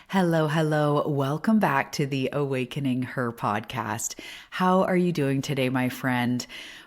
Hello, hello. Welcome back to the Awakening Her podcast. How are you doing today, my friend?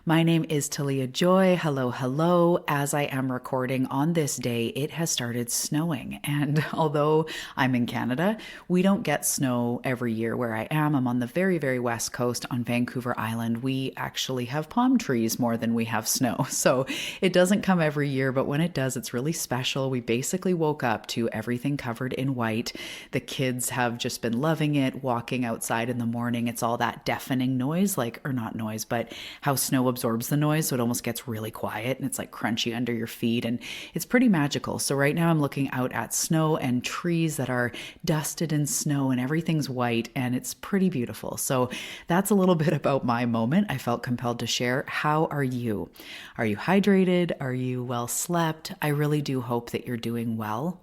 My name is Talia Joy. Hello, hello. As I am recording on this day, it has started snowing. And although I'm in Canada, we don't get snow every year where I am. I'm on the very, very west coast on Vancouver Island. We actually have palm trees more than we have snow. So it doesn't come every year, but when it does, it's really special. We basically woke up to everything covered in white. The kids have just been loving it, walking outside in the morning. It's all that deafening noise, or not noise, but how snow absorbs the noise. So it almost gets really quiet and it's like crunchy under your feet. And it's pretty magical. So right now I'm looking out at snow and trees that are dusted in snow and everything's white and it's pretty beautiful. So that's a little bit about my moment. I felt compelled to share. How are you? Are you hydrated? Are you well slept? I really do hope that you're doing well.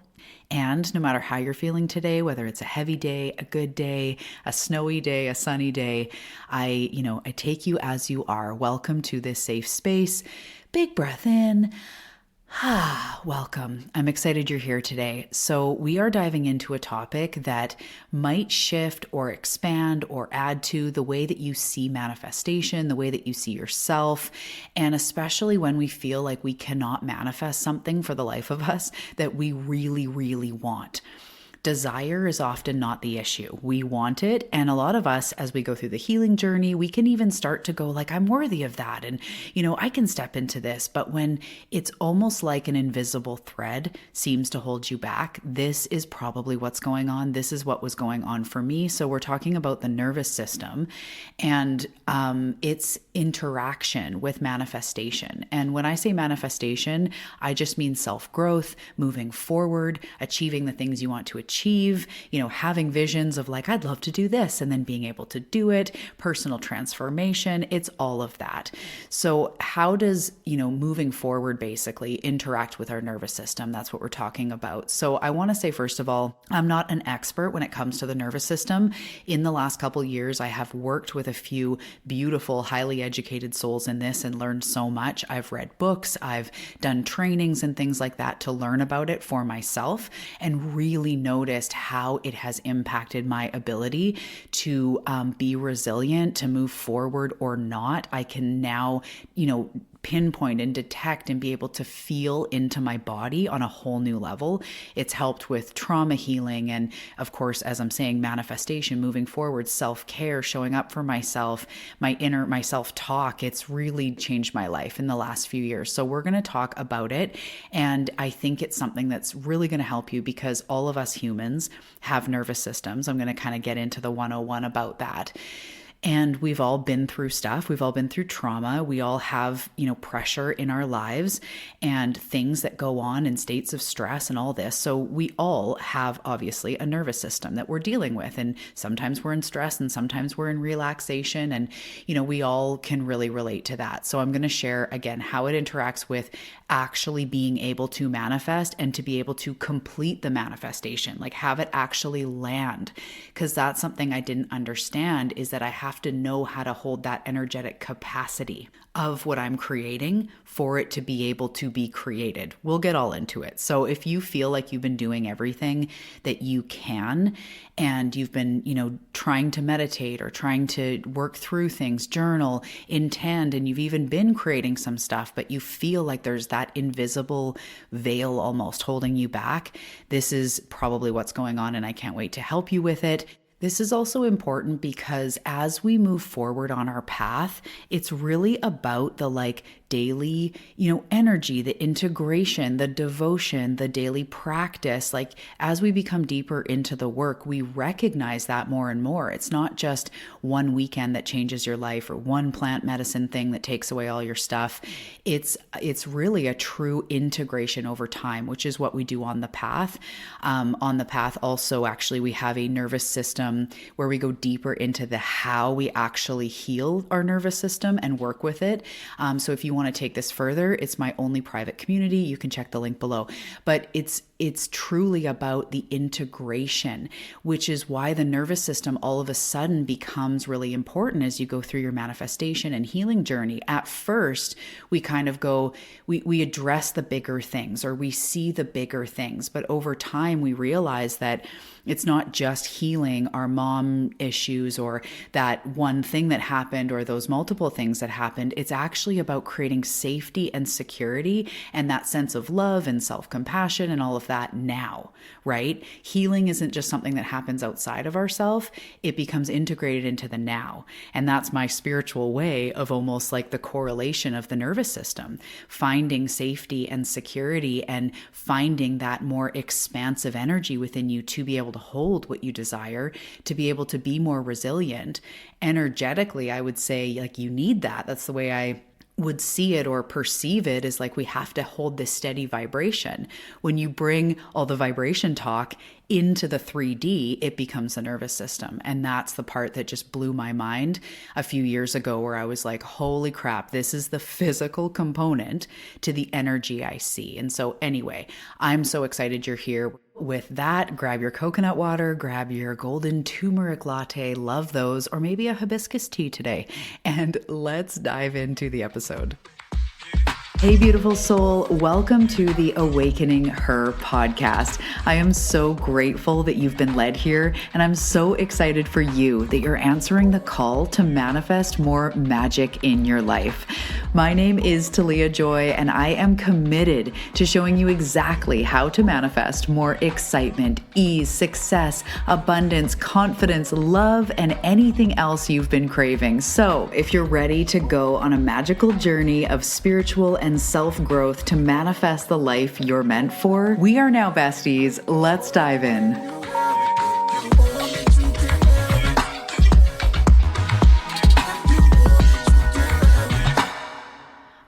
And no matter how you're feeling today, whether it's a heavy day, a good day, a snowy day, a sunny day, I take you as you are. Welcome to this safe space. Big breath in. Welcome. I'm excited you're here today. So we are diving into a topic that might shift or expand or add to the way that you see manifestation, the way that you see yourself, and especially when we feel like we cannot manifest something for the life of us that we really, really want. Desire is often not the issue. We want it. And a lot of us, as we go through the healing journey, we can even start to go I'm worthy of that. And, I can step into this. But when it's almost like an invisible thread seems to hold you back, this is probably what's going on. This is what was going on for me. So we're talking about the nervous system and its interaction with manifestation. And when I say manifestation, I just mean self-growth, moving forward, achieving the things you want to achieve, having visions of I'd love to do this and then being able to do it, personal transformation, it's all of that. So how does, moving forward basically interact with our nervous system? That's what we're talking about. So I want to say, first of all, I'm not an expert when it comes to the nervous system. In the last couple years, I have worked with a few beautiful, highly educated souls in this and learned so much. I've read books, I've done trainings and things like that to learn about it for myself and really noticed how it has impacted my ability to be resilient, to move forward or not. I can now, pinpoint and detect and be able to feel into my body on a whole new level. It's helped with trauma healing. And of course, as I'm saying, manifestation, moving forward, self-care, showing up for myself, my self-talk. It's really changed my life in the last few years. So we're going to talk about it. And I think it's something that's really going to help you because all of us humans have nervous systems. I'm going to kind of get into the 101 about that. And we've all been through stuff. We've all been through trauma. We all have, pressure in our lives and things that go on in states of stress and all this. So we all have obviously a nervous system that we're dealing with. And sometimes we're in stress and sometimes we're in relaxation. And, we all can really relate to that. So I'm going to share again how it interacts with actually being able to manifest and to be able to complete the manifestation, have it actually land. Because that's something I didn't understand is that I have to know how to hold that energetic capacity of what I'm creating for it to be able to be created. We'll get all into it. So if you feel like you've been doing everything that you can and you've been, trying to meditate or trying to work through things, journal, intend, and you've even been creating some stuff, but you feel like there's that invisible veil almost holding you back, this is probably what's going on and I can't wait to help you with it. This is also important because as we move forward on our path, it's really about the daily, energy, the integration, the devotion, the daily practice. As we become deeper into the work, we recognize that more and more. It's not just one weekend that changes your life or one plant medicine thing that takes away all your stuff. It's really a true integration over time, which is what we do on the path. On the path also, actually, we have a nervous system where we go deeper into the how we actually heal our nervous system and work with it. So if you want to take this further, it's my only private community. You can check the link below. But it's truly about the integration, which is why the nervous system all of a sudden becomes really important as you go through your manifestation and healing journey. At first, we kind of go, we address the bigger things or we see the bigger things. But over time, we realize that It's not just healing our mom issues or that one thing that happened or those multiple things that happened. It's actually about creating safety and security and that sense of love and self-compassion and all of that now, right? Healing isn't just something that happens outside of ourselves. It becomes integrated into the now. And that's my spiritual way of almost like the correlation of the nervous system, finding safety and security and finding that more expansive energy within you to be able to hold what you desire, to be able to be more resilient. Energetically, I would say like you need that. That's the way I would see it or perceive it, is like we have to hold this steady vibration. When you bring all the vibration talk into the 3D, it becomes the nervous system. And that's the part that just blew my mind a few years ago, where I was like, holy crap, this is the physical component to the energy I see. And so anyway, I'm so excited you're here. With that, grab your coconut water, grab your golden turmeric latte, love those, or maybe a hibiscus tea today, and let's dive into the episode. Hey, beautiful soul. Welcome to the Awakening Her podcast. I am so grateful that you've been led here, and I'm so excited for you that you're answering the call to manifest more magic in your life. My name is Talia Joy, and I am committed to showing you exactly how to manifest more excitement, ease, success, abundance, confidence, love, and anything else you've been craving. So if you're ready to go on a magical journey of spiritual and self-growth to manifest the life you're meant for, we are now besties. Let's dive in.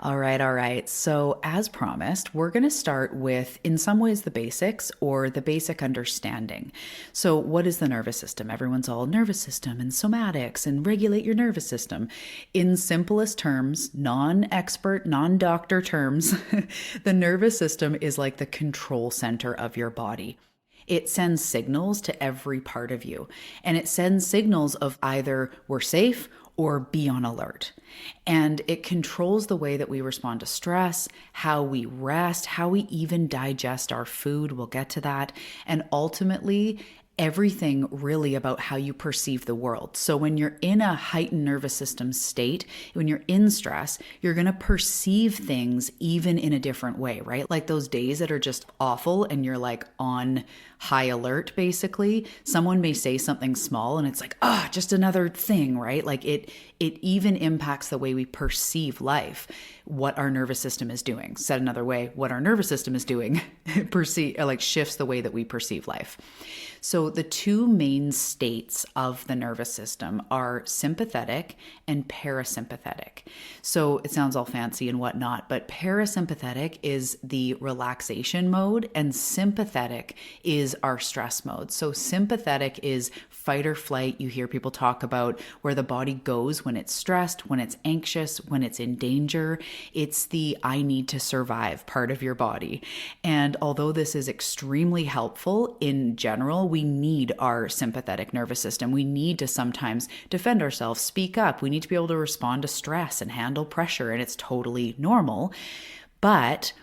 All right. So as promised, we're going to start with, in some ways, the basics or the basic understanding. So what is the nervous system? Everyone's all nervous system and somatics and regulate your nervous system. In simplest terms, non-expert, non-doctor terms, the nervous system is like the control center of your body. It sends signals to every part of you, and it sends signals of either we're safe or be on alert. And it controls the way that we respond to stress, how we rest, how we even digest our food. We'll get to that. And ultimately, everything really about how you perceive the world. So when you're in a heightened nervous system state, when you're in stress, you're going to perceive things even in a different way, right? Like those days that are just awful and you're like on high alert, basically. Someone may say something small and it's like, just another thing, right? Like it even impacts the way we perceive life, what our nervous system is doing. Said another way, what our nervous system is doing shifts the way that we perceive life. So the two main states of the nervous system are sympathetic and parasympathetic. So it sounds all fancy and whatnot, but parasympathetic is the relaxation mode and sympathetic is our stress mode. So sympathetic is fight or flight. You hear people talk about where the body goes when it's stressed, when it's anxious, when it's in danger. It's the I need to survive part of your body. And although this is extremely helpful in general, we need our sympathetic nervous system. We need to sometimes defend ourselves, speak up. We need to be able to respond to stress and handle pressure, and it's totally normal. But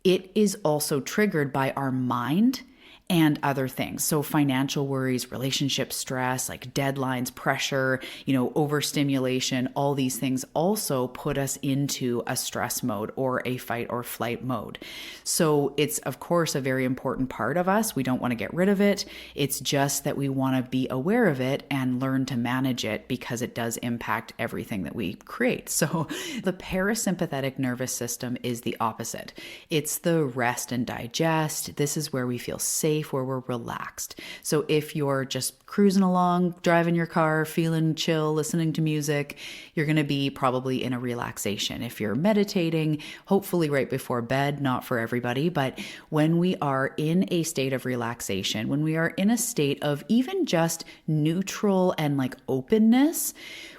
it is also triggered by our mind and other things. So financial worries, relationship stress, like deadlines, pressure, overstimulation, all these things also put us into a stress mode or a fight or flight mode. So it's, of course, a very important part of us. We don't want to get rid of it. It's just that we want to be aware of it and learn to manage it because it does impact everything that we create. So the parasympathetic nervous system is the opposite. It's the rest and digest. This is where we feel safe, where we're relaxed. So if you're just cruising along, driving your car, feeling chill, listening to music, you're going to be probably in a relaxation. If you're meditating, hopefully right before bed, not for everybody, but when we are in a state of relaxation, when we are in a state of even just neutral and like openness,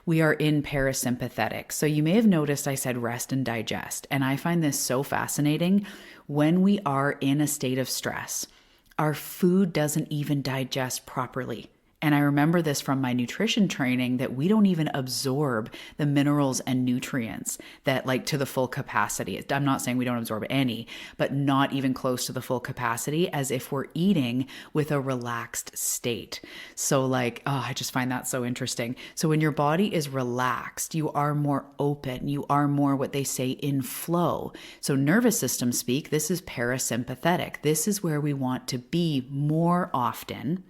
we are in parasympathetic. So you may have noticed I said rest and digest, and I find this so fascinating. When we are in a state of stress, our food doesn't even digest properly. And I remember this from my nutrition training, that we don't even absorb the minerals and nutrients that, like, to the full capacity. I'm not saying we don't absorb any, but not even close to the full capacity, as if we're eating with a relaxed state. So like, I just find that so interesting. So when your body is relaxed, you are more open. You are more, what they say, in flow. So nervous system speak, this is parasympathetic. This is where we want to be more often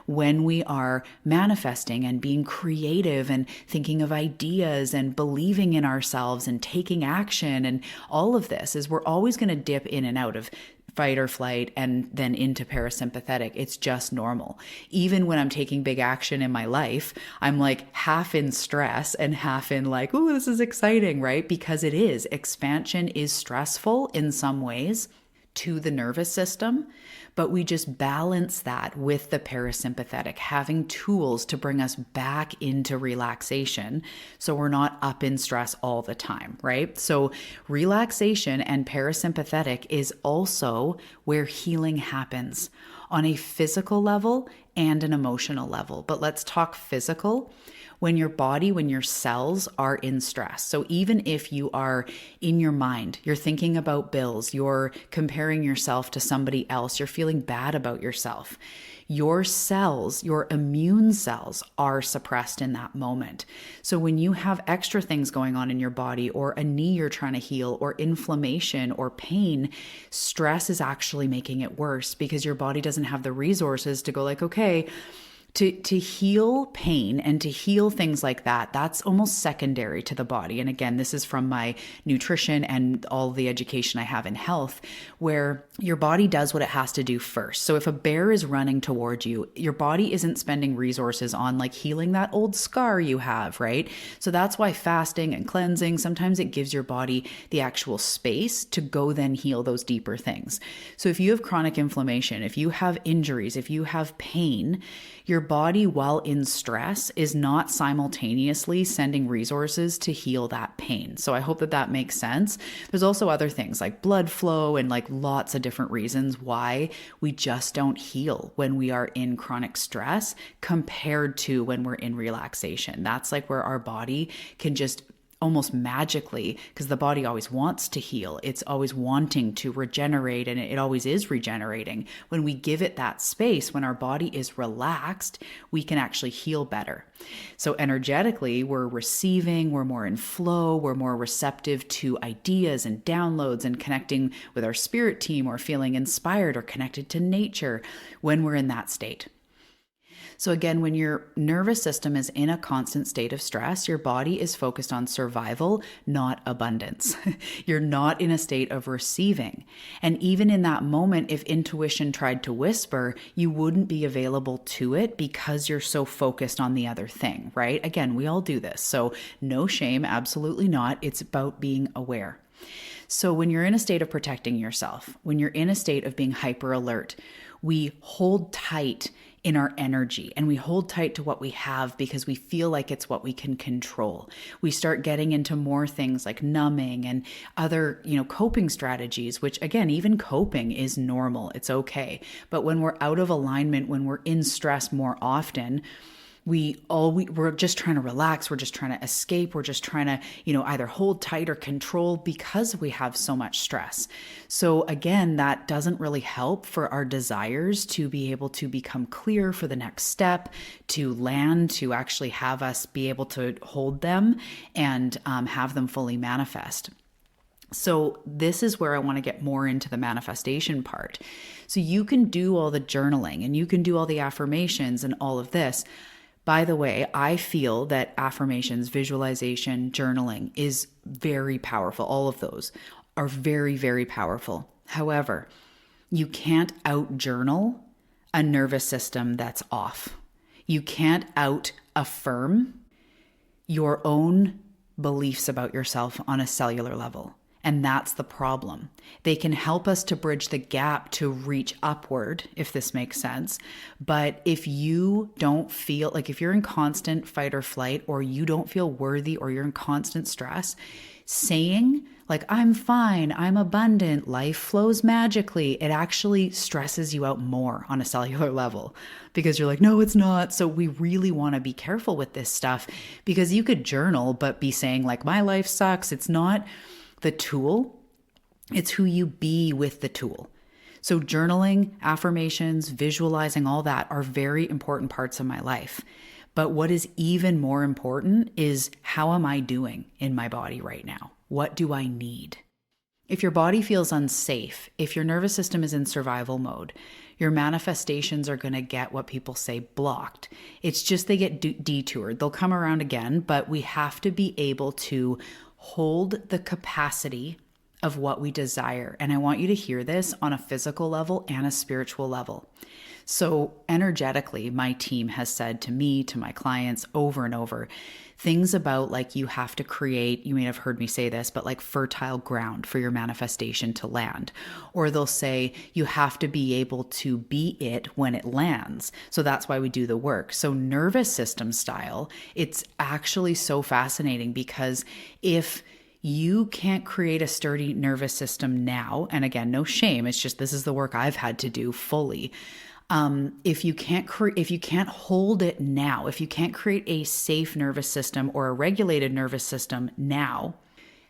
when we are manifesting and being creative and thinking of ideas and believing in ourselves and taking action. And all of this is, we're always going to dip in and out of fight or flight and then into parasympathetic. It's just normal. Even when I'm taking big action in my life, I'm like half in stress and half in like, oh, this is exciting, right? Because it is. Expansion is stressful in some ways to the nervous system, but we just balance that with the parasympathetic, having tools to bring us back into relaxation so we're not up in stress all the time, right? So relaxation and parasympathetic is also where healing happens on a physical level and an emotional level. But let's talk physical. When your cells are in stress. So even if you are in your mind, you're thinking about bills, you're comparing yourself to somebody else, you're feeling bad about yourself, your cells, your immune cells are suppressed in that moment. So when you have extra things going on in your body, or a knee you're trying to heal, or inflammation or pain, stress is actually making it worse, because your body doesn't have the resources to go like, okay, to heal pain and to heal things like that, that's almost secondary to the body. And again, this is from my nutrition and all the education I have in health, where your body does what it has to do first. So if a bear is running towards you, your body isn't spending resources on like healing that old scar you have, right? So that's why fasting and cleansing, sometimes it gives your body the actual space to go then heal those deeper things. So if you have chronic inflammation, if you have injuries, if you have pain, your body, while in stress, is not simultaneously sending resources to heal that pain. So I hope that that makes sense. There's also other things like blood flow and like lots of different reasons why we just don't heal when we are in chronic stress compared to when we're in relaxation. That's like where our body can just almost magically, because the body always wants to heal. It's always wanting to regenerate, and it always is regenerating. When we give it that space, when our body is relaxed, we can actually heal better. So energetically, we're receiving, we're more in flow, we're more receptive to ideas and downloads and connecting with our spirit team, or feeling inspired or connected to nature when we're in that state. So again, when your nervous system is in a constant state of stress, your body is focused on survival, not abundance. You're not in a state of receiving. And even in that moment, if intuition tried to whisper, you wouldn't be available to it because you're so focused on the other thing, right? Again, we all do this. So no shame, absolutely not. It's about being aware. So when you're in a state of protecting yourself, when you're in a state of being hyper alert, we hold tight in our energy, and we hold tight to what we have because we feel like it's what we can control. We start getting into more things like numbing and other, coping strategies, which again, even coping is normal. It's okay. But when we're out of alignment, when we're in stress more often, we're just trying to relax. We're just trying to escape. We're just trying to, either hold tight or control because we have so much stress. So again, that doesn't really help for our desires to be able to become clear for the next step, to land, to actually have us be able to hold them and have them fully manifest. So this is where I want to get more into the manifestation part. So you can do all the journaling and you can do all the affirmations and all of this. By the way, I feel that affirmations, visualization, journaling is very powerful. All of those are very, very powerful. However, you can't out-journal a nervous system that's off. You can't out-affirm your own beliefs about yourself on a cellular level. And that's the problem. They can help us to bridge the gap to reach upward, if this makes sense. But if you don't feel like, if you're in constant fight or flight, or you don't feel worthy, or you're in constant stress, saying like, I'm fine, I'm abundant, life flows magically, it actually stresses you out more on a cellular level, because you're like, no, it's not. So we really want to be careful with this stuff, because you could journal, but be saying like, my life sucks. It's not the tool, it's who you be with the tool. So journaling, affirmations, visualizing, all that are very important parts of my life. But what is even more important is, how am I doing in my body right now? What do I need? If your body feels unsafe, if your nervous system is in survival mode, your manifestations are going to get, what people say, blocked. It's just they get detoured. They'll come around again, but we have to be able to hold the capacity of what we desire. And I want you to hear this on a physical level and a spiritual level. So energetically, my team has said to me, to my clients over and over, things about like, you have to create, you may have heard me say this, but like fertile ground for your manifestation to land. Or they'll say you have to be able to be it when it lands. So that's why we do the work. So nervous system style, it's actually so fascinating, because if you can't create a sturdy nervous system now, and again, no shame, it's just, this is the work I've had to do fully. If you can't hold it now, if you can't create a safe nervous system or a regulated nervous system now,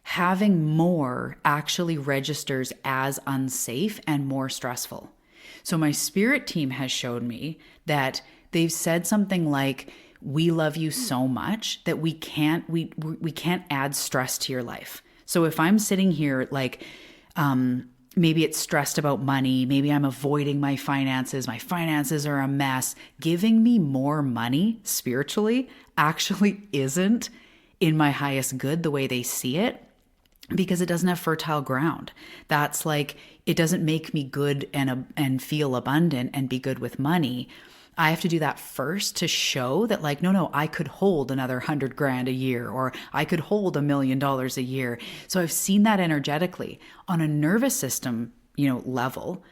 having more actually registers as unsafe and more stressful. So my spirit team has showed me that they've said something like, we love you so much that we can't add stress to your life. So if I'm sitting here like, maybe it's stressed about money, maybe I'm avoiding my finances are a mess, giving me more money spiritually actually isn't in my highest good the way they see it, because it doesn't have fertile ground. That's like, it doesn't make me good and feel abundant and be good with money. I have to do that first to show that like, no, I could hold another $100,000 a year, or I could hold $1 million a year. So I've seen that energetically on a nervous system, level.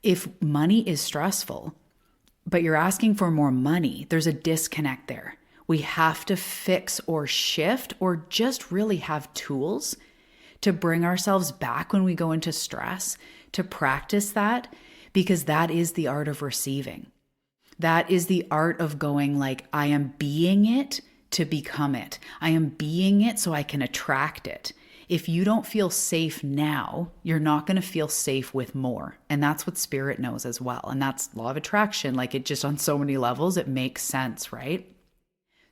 If money is stressful, but you're asking for more money, there's a disconnect there. We have to fix or shift, or just really have tools to bring ourselves back when we go into stress, to practice that, because that is the art of receiving. That is the art of going like, I am being it to become it. I am being it so I can attract it. If you don't feel safe now, you're not going to feel safe with more. And that's what spirit knows as well. And that's law of attraction. Like, it just, on so many levels, it makes sense, right?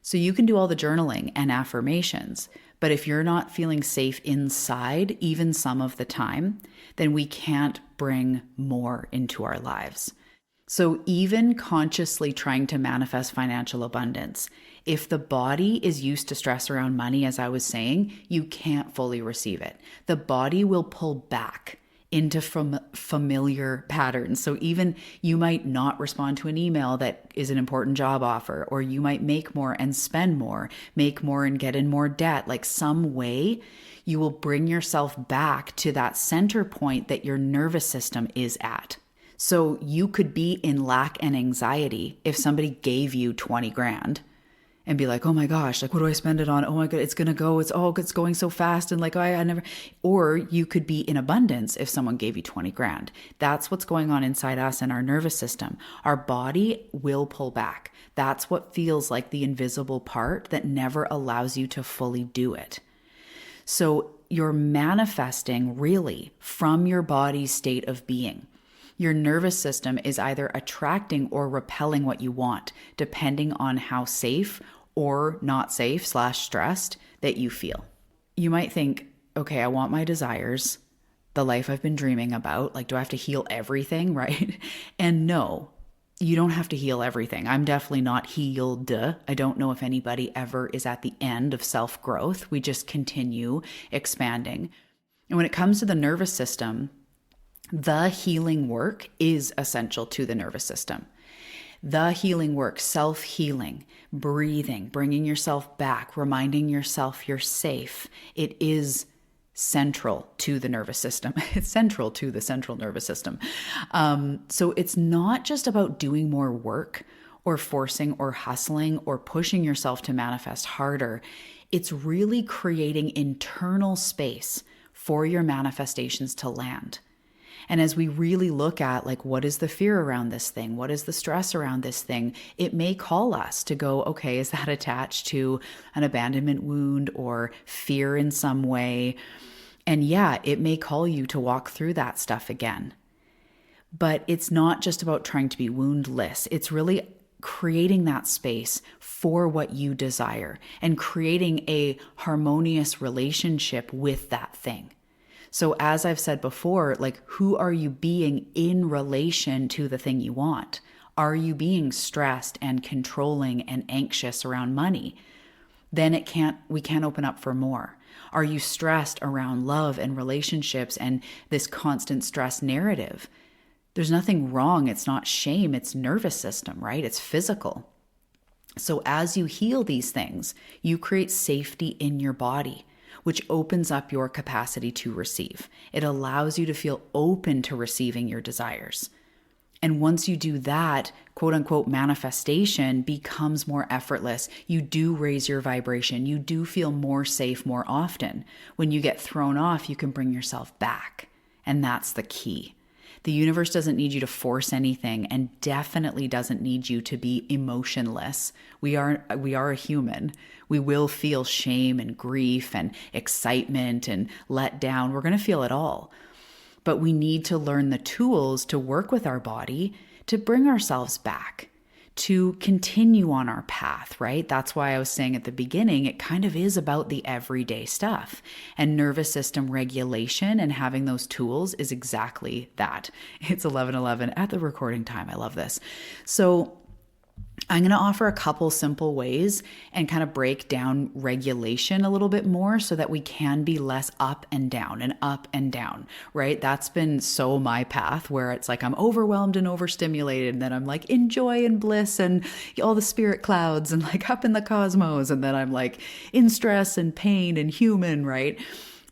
So you can do all the journaling and affirmations, but if you're not feeling safe inside, even some of the time, then we can't bring more into our lives. So even consciously trying to manifest financial abundance, if the body is used to stress around money, as I was saying, you can't fully receive it. The body will pull back into familiar patterns. So even you might not respond to an email that is an important job offer, or you might make more and spend more, make more and get in more debt. Like, some way you will bring yourself back to that center point that your nervous system is at. So you could be in lack and anxiety if somebody gave you 20 grand and be like, oh my gosh, like, what do I spend it on? Oh my God, it's going to go. It's going so fast. And like, I never, or you could be in abundance if someone gave you 20 grand. That's what's going on inside us and our nervous system. Our body will pull back. That's what feels like the invisible part that never allows you to fully do it. So you're manifesting really from your body's state of being. Your nervous system is either attracting or repelling what you want, depending on how safe or not safe / stressed that you feel. You might think, okay, I want my desires, the life I've been dreaming about. Like, do I have to heal everything, right? And no, you don't have to heal everything. I'm definitely not healed. I don't know if anybody ever is at the end of self-growth. We just continue expanding. And when it comes to the nervous system, the healing work is essential to the nervous system. The healing work, self-healing, breathing, bringing yourself back, reminding yourself you're safe. It is central to the nervous system. It's central to the central nervous system. So it's not just about doing more work or forcing or hustling or pushing yourself to manifest harder. It's really creating internal space for your manifestations to land. And as we really look at like, what is the fear around this thing? What is the stress around this thing? It may call us to go, okay, is that attached to an abandonment wound or fear in some way? And yeah, it may call you to walk through that stuff again. But it's not just about trying to be woundless. It's really creating that space for what you desire and creating a harmonious relationship with that thing. So as I've said before, like, who are you being in relation to the thing you want? Are you being stressed and controlling and anxious around money? Then we can't open up for more. Are you stressed around love and relationships and this constant stress narrative? There's nothing wrong. It's not shame. It's nervous system, right? It's physical. So as you heal these things, you create safety in your body, which opens up your capacity to receive. It allows you to feel open to receiving your desires. And once you do that, quote unquote, manifestation becomes more effortless. You do raise your vibration. You do feel more safe more often. When you get thrown off, you can bring yourself back. And that's the key. The universe doesn't need you to force anything and definitely doesn't need you to be emotionless. We are a human. We will feel shame and grief and excitement and let down. We're going to feel it all. But we need to learn the tools to work with our body to bring ourselves back, to continue on our path, right? That's why I was saying at the beginning, it kind of is about the everyday stuff. And nervous system regulation and having those tools is exactly that. It's 11:11 at the recording time. I love this. So I'm going to offer a couple simple ways and kind of break down regulation a little bit more so that we can be less up and down, right? That's been so my path where it's like I'm overwhelmed and overstimulated, and then I'm like in joy and bliss and all the spirit clouds and like up in the cosmos, and then I'm like in stress and pain and human, right?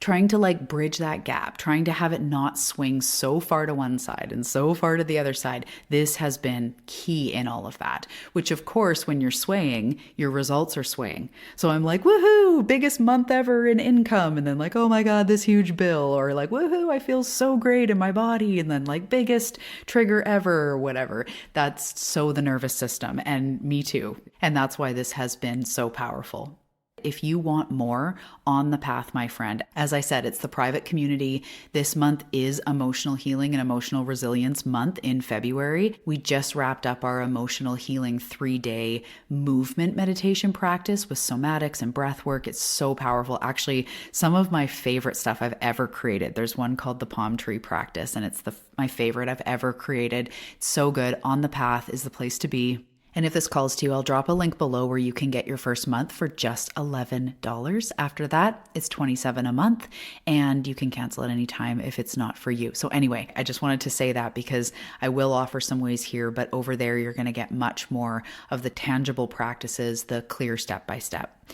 Trying to like bridge that gap, trying to have it not swing so far to one side and so far to the other side. This has been key in all of that, which of course, when you're swaying, your results are swaying. So I'm like, woohoo, biggest month ever in income. And then like, oh my God, this huge bill, or like, woohoo, I feel so great in my body. And then like biggest trigger ever or whatever. That's so the nervous system, and me too. And that's why this has been so powerful. If you want more on the path, my friend, as I said, it's the private community. This month is Emotional Healing and Emotional Resilience Month in February. We just wrapped up our Emotional Healing 3-day movement meditation practice with somatics and breath work. It's so powerful. Actually, some of my favorite stuff I've ever created. There's one called the Palm Tree Practice, and it's my favorite I've ever created. It's so good. On the Path is the place to be. And if this calls to you, I'll drop a link below where you can get your first month for just $11. After that, it's $27 a month, and you can cancel at any time if it's not for you. So anyway, I just wanted to say that because I will offer some ways here, but over there, you're going to get much more of the tangible practices, the clear step-by-step.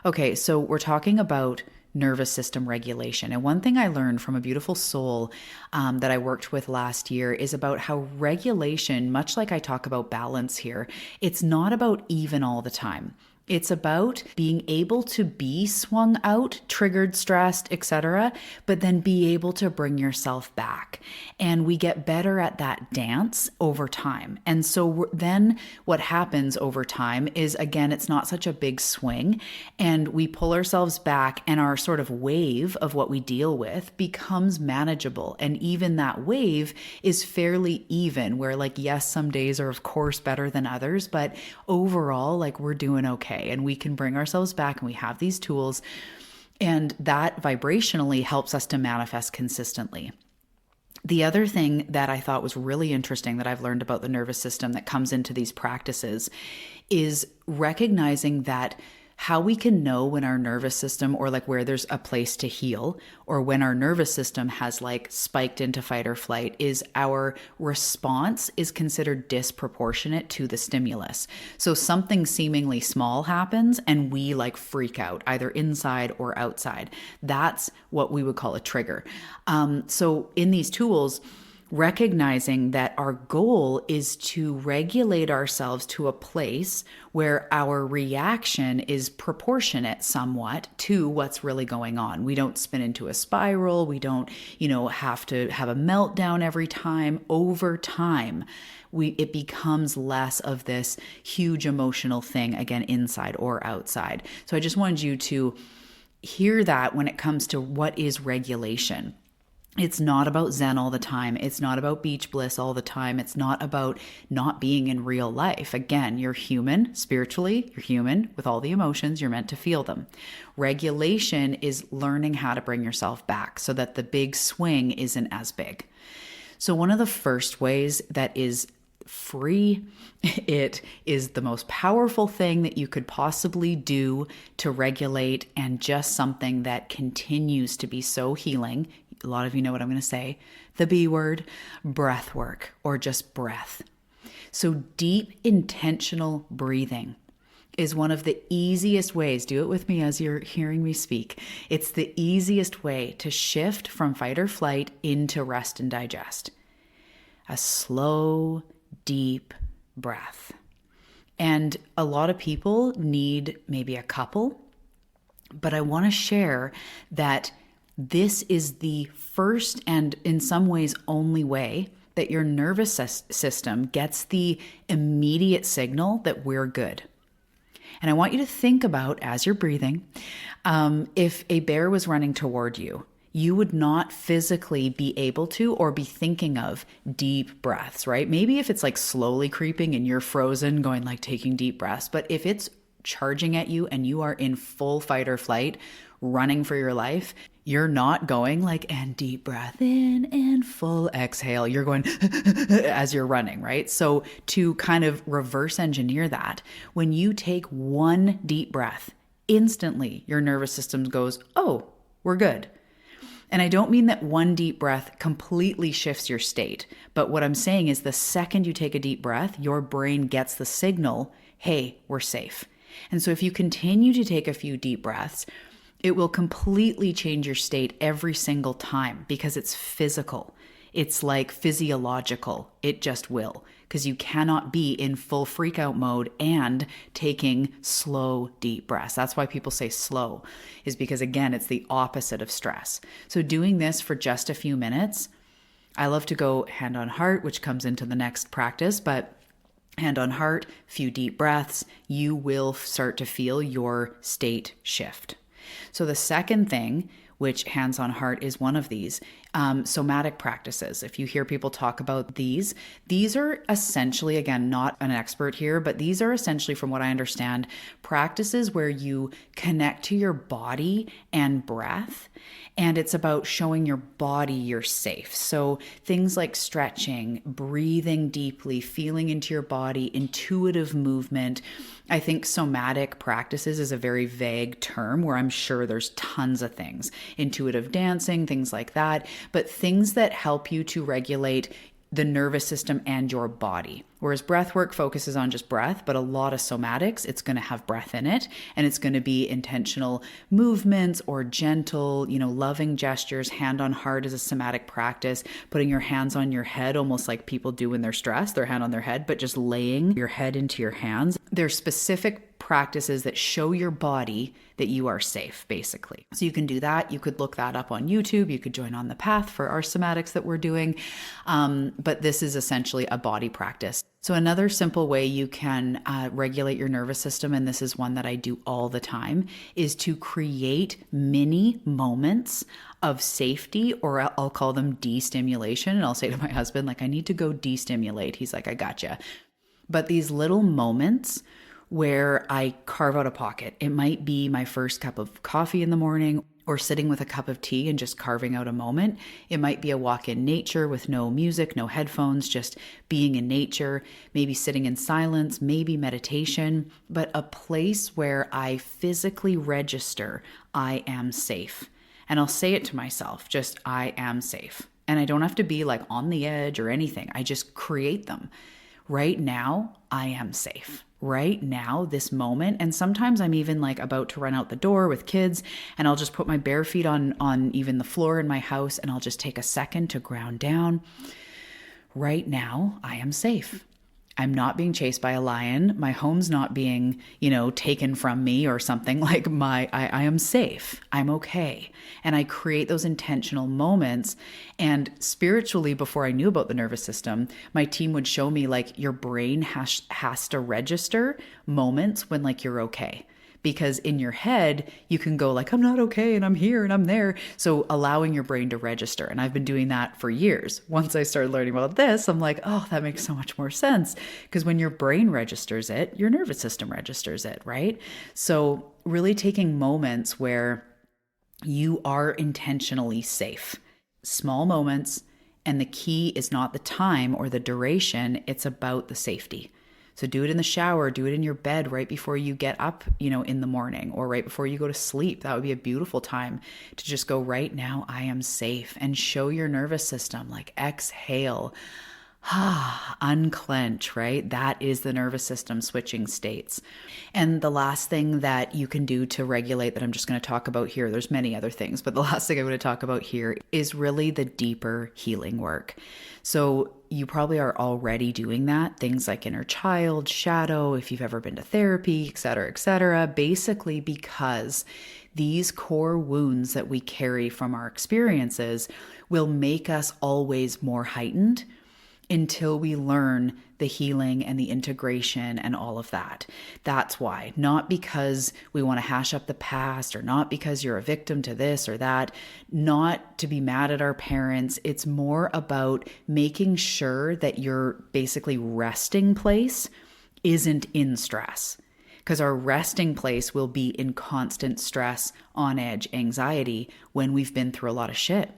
Okay, so we're talking about nervous system regulation. And one thing I learned from a beautiful soul that I worked with last year is about how regulation, much like I talk about balance here, it's not about even all the time. It's about being able to be swung out, triggered, stressed, etc., but then be able to bring yourself back. And we get better at that dance over time. And so then what happens over time is, again, it's not such a big swing, and we pull ourselves back, and our sort of wave of what we deal with becomes manageable. And even that wave is fairly even, where like, yes, some days are of course better than others, but overall, like, we're doing okay. And we can bring ourselves back, and we have these tools, and that vibrationally helps us to manifest consistently. The other thing that I thought was really interesting that I've learned about the nervous system that comes into these practices is recognizing that How we can know when our nervous system, or like where there's a place to heal, or when our nervous system has like spiked into fight or flight, is our response is considered disproportionate to the stimulus. So something seemingly small happens and we like freak out, either inside or outside. That's what we would call a trigger. So in these tools, recognizing that our goal is to regulate ourselves to a place where our reaction is proportionate somewhat to what's really going on. We don't spin into a spiral. We don't, have to have a meltdown every time. Over time, it becomes less of this huge emotional thing, again, inside or outside. So I just wanted you to hear that when it comes to what is regulation. It's not about Zen all the time. It's not about beach bliss all the time. It's not about not being in real life. Again, you're human spiritually. You're human with all the emotions. You're meant to feel them. Regulation is learning how to bring yourself back so that the big swing isn't as big. So one of the first ways that is free, it is the most powerful thing that you could possibly do to regulate, and just something that continues to be so healing. A lot of you know what I'm going to say, the B word, breath work, or just breath. So deep, intentional breathing is one of the easiest ways. Do it with me as you're hearing me speak. It's the easiest way to shift from fight or flight into rest and digest. A slow, deep breath. And a lot of people need maybe a couple, but I want to share that this is the first and in some ways only way that your nervous system gets the immediate signal that we're good. And I want you to think about, as you're breathing, if a bear was running toward you, you would not physically be able to or be thinking of deep breaths, right? Maybe if it's like slowly creeping and you're frozen, going like taking deep breaths. But if it's charging at you and you are in full fight or flight, running for your life, you're not going like, and deep breath in and full exhale. You're going as you're running, right? So to kind of reverse engineer that, when you take one deep breath, instantly your nervous system goes, oh, we're good. And I don't mean that one deep breath completely shifts your state. But what I'm saying is the second you take a deep breath, your brain gets the signal, hey, we're safe. And so if you continue to take a few deep breaths, it will completely change your state every single time because it's physical. It's like physiological. It just will, because you cannot be in full freak out mode and taking slow, deep breaths. That's why people say slow, is because, again, it's the opposite of stress. So doing this for just a few minutes, I love to go hand on heart, which comes into the next practice, but hand on heart, few deep breaths, you will start to feel your state shift. So the second thing, which hands on heart is one of these, somatic practices. If you hear people talk about these are essentially, again, not an expert here, but these are essentially, from what I understand, practices where you connect to your body and breath. And it's about showing your body you're safe. So things like stretching, breathing deeply, feeling into your body, intuitive movement. I think somatic practices is a very vague term where I'm sure there's tons of things. Intuitive dancing, things like that. But things that help you to regulate the nervous system and your body. Whereas breath work focuses on just breath, but a lot of somatics, it's going to have breath in it, and it's going to be intentional movements or gentle, loving gestures. Hand on heart is a somatic practice, putting your hands on your head, almost like people do when they're stressed, their hand on their head, but just laying your head into your hands. There's specific practices that show your body that you are safe, basically. So you can do that. You could look that up on YouTube. You could join on the path for our somatics that we're doing. But this is essentially a body practice. So another simple way you can regulate your nervous system, and this is one that I do all the time, is to create mini moments of safety, or I'll call them destimulation. And I'll say to my husband, like, I need to go destimulate. He's like, I gotcha. But these little moments where I carve out a pocket. It might be my first cup of coffee in the morning, or sitting with a cup of tea and just carving out a moment. It might be a walk in nature with no music, no headphones, just being in nature, maybe sitting in silence, maybe meditation, but a place where I physically register I am safe. And I'll say it to myself, just I am safe. And I don't have to be like on the edge or anything. I just create them. Right now, I am safe. Right now, this moment. And sometimes I'm even like about to run out the door with kids, and I'll just put my bare feet on even the floor in my house, and I'll just take a second to ground down. Right now, I am safe. I'm not being chased by a lion. My home's not being, taken from me or something. Like I am safe. I'm okay. And I create those intentional moments. And spiritually, before I knew about the nervous system, my team would show me like your brain has to register moments when like you're okay. Because in your head, you can go like, I'm not okay and I'm here and I'm there. So allowing your brain to register. And I've been doing that for years. Once I started learning about this, I'm like, oh, that makes so much more sense. Because when your brain registers it, your nervous system registers it, right? So really taking moments where you are intentionally safe. Small moments. And the key is not the time or the duration. It's about the safety. So do it in the shower, do it in your bed right before you get up, in the morning, or right before you go to sleep. That would be a beautiful time to just go, right now, I am safe, and show your nervous system, like exhale, unclench, right? That is the nervous system switching states. And the last thing that you can do to regulate that I'm just going to talk about here, there's many other things, but the last thing I'm going to talk about here is really the deeper healing work. So you probably are already doing that. Things like inner child, shadow, if you've ever been to therapy, et cetera, basically because these core wounds that we carry from our experiences will make us always more heightened until we learn the healing and the integration and all of that. That's why, not because we want to hash up the past or not because you're a victim to this or that, not to be mad at our parents. It's more about making sure that your basically resting place isn't in stress. Because our resting place will be in constant stress, on edge, anxiety when we've been through a lot of shit.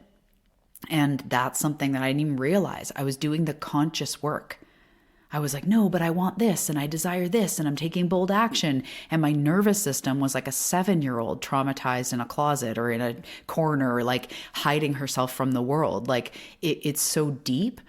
And that's something that I didn't even realize. I was doing the conscious work. I was like, no, but I want this and I desire this and I'm taking bold action. And my nervous system was like a 7-year-old traumatized in a closet or in a corner, like hiding herself from the world. Like it's so deep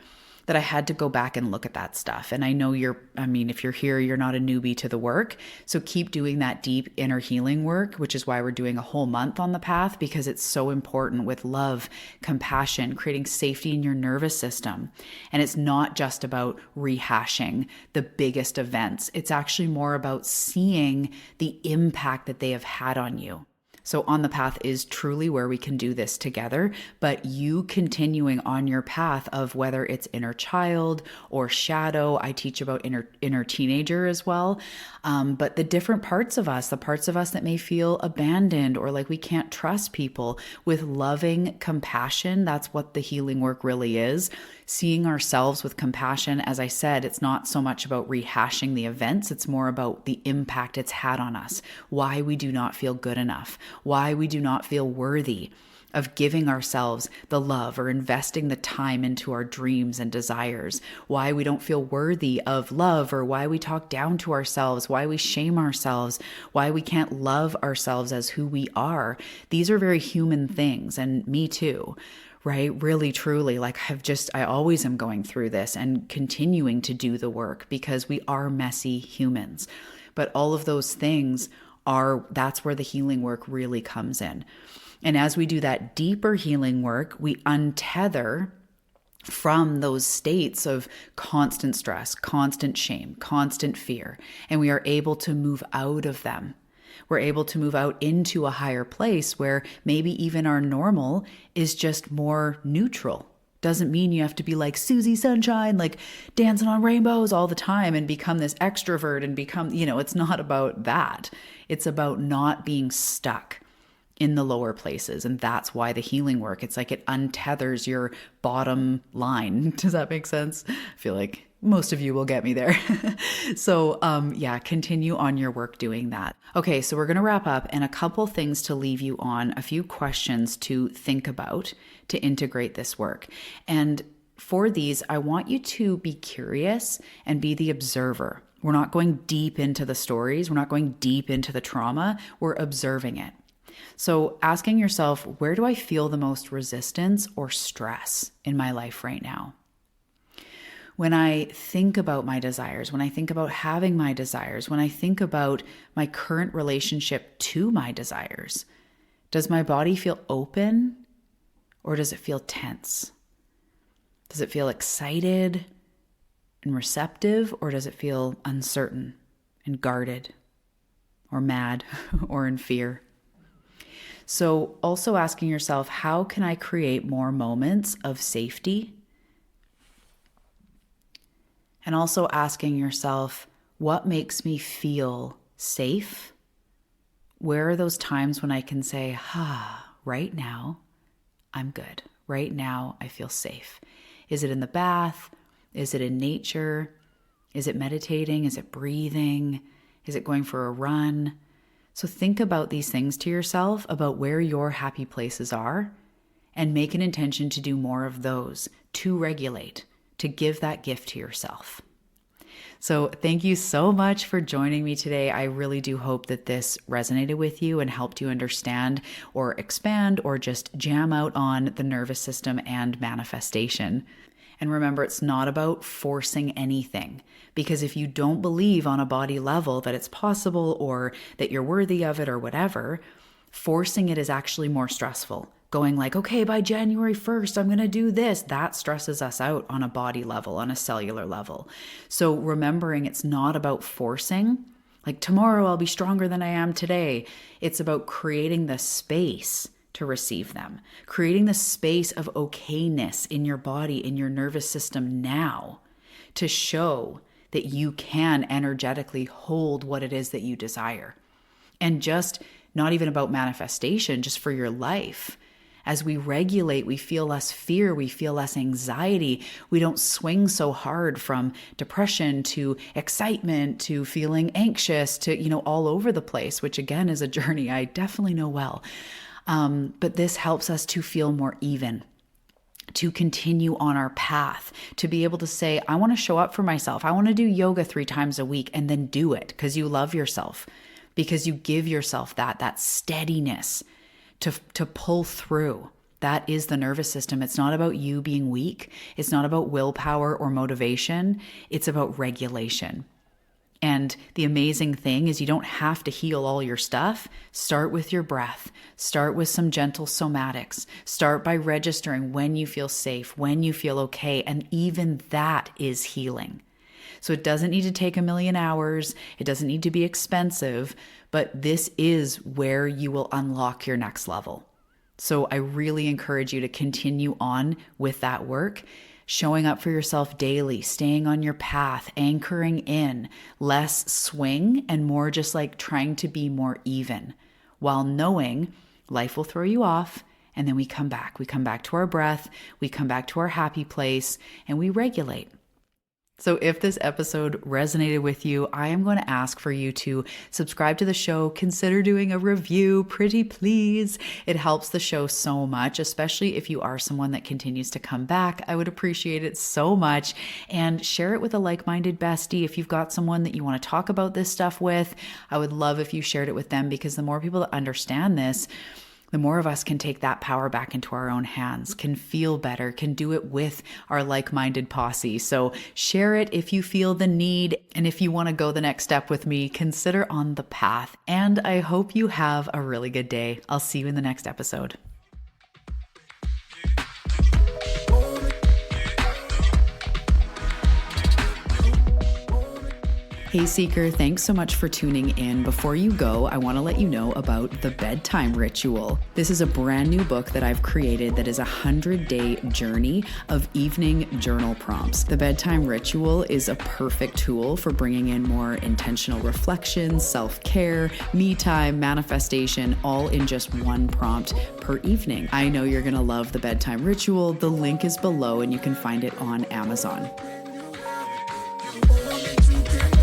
that I had to go back and look at that stuff. And I know if you're here, you're not a newbie to the work. So keep doing that deep inner healing work, which is why we're doing a whole month on the path, because it's so important with love, compassion, creating safety in your nervous system. And it's not just about rehashing the biggest events. It's actually more about seeing the impact that they have had on you. So On the Path is truly where we can do this together, but you continuing on your path of whether it's inner child or shadow, I teach about inner teenager as well. But the different parts of us, the parts of us that may feel abandoned or like we can't trust people, with loving compassion, that's what the healing work really is. Seeing ourselves with compassion. As I said, it's not so much about rehashing the events. It's more about the impact it's had on us, why we do not feel good enough, why we do not feel worthy of giving ourselves the love or investing the time into our dreams and desires, why we don't feel worthy of love, or why we talk down to ourselves, why we shame ourselves, why we can't love ourselves as who we are. These are very human things, and me too. Right? Really, truly, like I always am going through this and continuing to do the work because we are messy humans. But all of those things that's where the healing work really comes in. And as we do that deeper healing work, we untether from those states of constant stress, constant shame, constant fear, and we are able to move out of them. We're able to move out into a higher place where maybe even our normal is just more neutral. Doesn't mean you have to be like Susie Sunshine, like dancing on rainbows all the time and become this extrovert and become, it's not about that. It's about not being stuck in the lower places. And that's why the healing work, it's like it untethers your bottom line. Does that make sense? I feel like most of you will get me there. So yeah, continue on your work doing that. Okay, so we're going to wrap up, and a couple things to leave you on, a few questions to think about to integrate this work. And for these, I want you to be curious and be the observer. We're not going deep into the stories. We're not going deep into the trauma. We're observing it. So asking yourself, where do I feel the most resistance or stress in my life right now? When I think about my desires, when I think about having my desires, when I think about my current relationship to my desires, does my body feel open or does it feel tense? Does it feel excited and receptive, or does it feel uncertain and guarded or mad or in fear? So also asking yourself, how can I create more moments of safety? And also asking yourself, what makes me feel safe? Where are those times when I can say, right now, I'm good. Right now, I feel safe. Is it in the bath? Is it in nature? Is it meditating? Is it breathing? Is it going for a run? So think about these things to yourself, about where your happy places are, and make an intention to do more of those, to regulate, to give that gift to yourself. So thank you so much for joining me today. I really do hope that this resonated with you and helped you understand or expand or just jam out on the nervous system and manifestation. And remember, it's not about forcing anything, because if you don't believe on a body level that it's possible or that you're worthy of it or whatever, forcing it is actually more stressful. Going like, okay, by January 1st, I'm going to do this. That stresses us out on a body level, on a cellular level. So remembering it's not about forcing, like tomorrow I'll be stronger than I am today. It's about creating the space to receive them, creating the space of okayness in your body, in your nervous system now, to show that you can energetically hold what it is that you desire. And just not even about manifestation, just for your life. As we regulate, we feel less fear, we feel less anxiety. We don't swing so hard from depression to excitement to feeling anxious to, all over the place, which again is a journey I definitely know well. But this helps us to feel more even, to continue on our path, to be able to say, I want to show up for myself. I want to do yoga 3 times a week, and then do it because you love yourself, because you give yourself that steadiness to pull through. That is the nervous system. It's not about you being weak. It's not about willpower or motivation. It's about regulation. And the amazing thing is you don't have to heal all your stuff. Start with your breath. Start with some gentle somatics. Start by registering when you feel safe, when you feel okay. And even that is healing. So it doesn't need to take 1,000,000 hours. It doesn't need to be expensive, but this is where you will unlock your next level. So I really encourage you to continue on with that work, showing up for yourself daily, staying on your path, anchoring in, less swing and more just like trying to be more even, while knowing life will throw you off. And then we come back. We come back to our breath. We come back to our happy place, and we regulate. So if this episode resonated with you, I am going to ask for you to subscribe to the show, consider doing a review, pretty please. It helps the show so much, especially if you are someone that continues to come back. I would appreciate it so much. And share it with a like-minded bestie. If you've got someone that you want to talk about this stuff with, I would love if you shared it with them, because the more people that understand this, the more of us can take that power back into our own hands, can feel better, can do it with our like-minded posse. So share it if you feel the need. And if you want to go the next step with me, consider on the path. And I hope you have a really good day. I'll see you in the next episode. Hey Seeker, thanks so much for tuning in. Before you go, I want to let you know about The Bedtime Ritual. This is a brand new book that I've created that is a 100-day journey of evening journal prompts. The Bedtime Ritual is a perfect tool for bringing in more intentional reflection, self-care, me time, manifestation, all in just one prompt per evening. I know you're going to love The Bedtime Ritual. The link is below and you can find it on Amazon. the world that you can